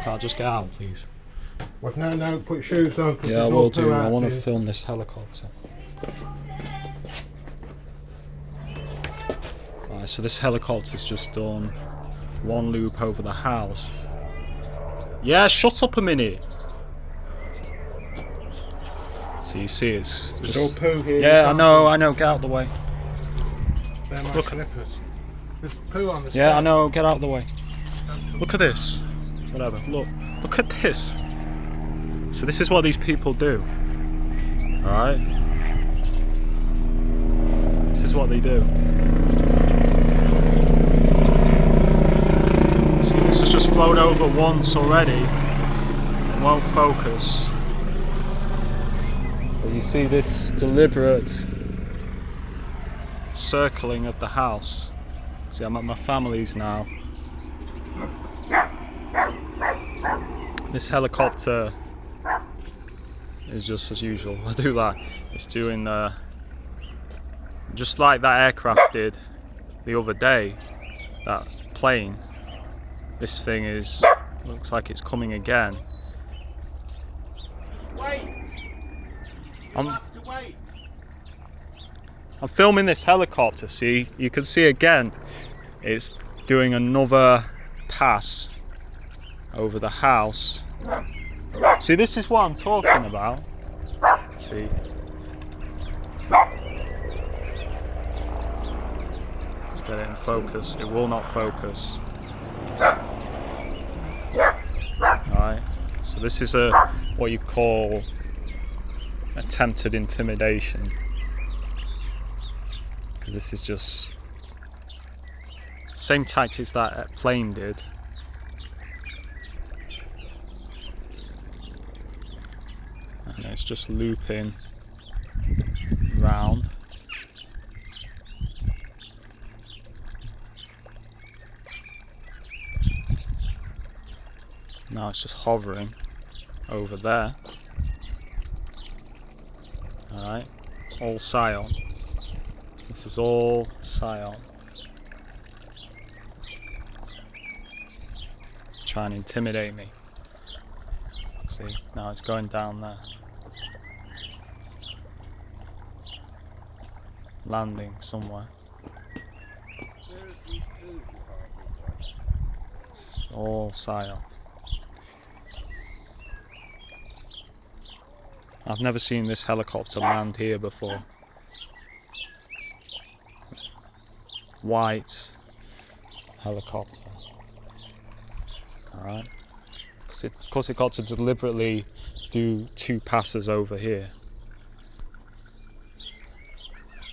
car, just get out, please. Well, no, put shoes on. Yeah, I will do. I want to film this helicopter. Right, so this helicopter's just done one loop over the house. Yeah, shut up a minute. So you see, it's There's just. all poo here. Yeah, I know. Get out of the way. They're my slippers. There's poo on the Yeah, step. I know. Get out of the way. Look at this. Whatever. Look at this. So this is what these people do. Alright? This is what they do. See, this has just flown over once already. It won't focus. But you see this deliberate circling of the house. See, I'm at my family's now. This helicopter is just as usual. I do that. It's doing just like that aircraft did the other day. That plane. This thing looks like it's coming again. Wait. I'm filming this helicopter. See, you can see again. It's doing another pass over the house. See, this is what I'm talking about. See. Let's get it in focus. It will not focus. Alright. So this is what you call attempted intimidation. Because this is just same tactics that plane did. And it's just looping round. Now it's just hovering over there. Alright, all Scion. This is all Scion. Trying to intimidate me. See, now it's going down there. Landing somewhere. This is all Scion. I've never seen this helicopter land here before. White helicopter. Alright. Because it got to deliberately do two passes over here.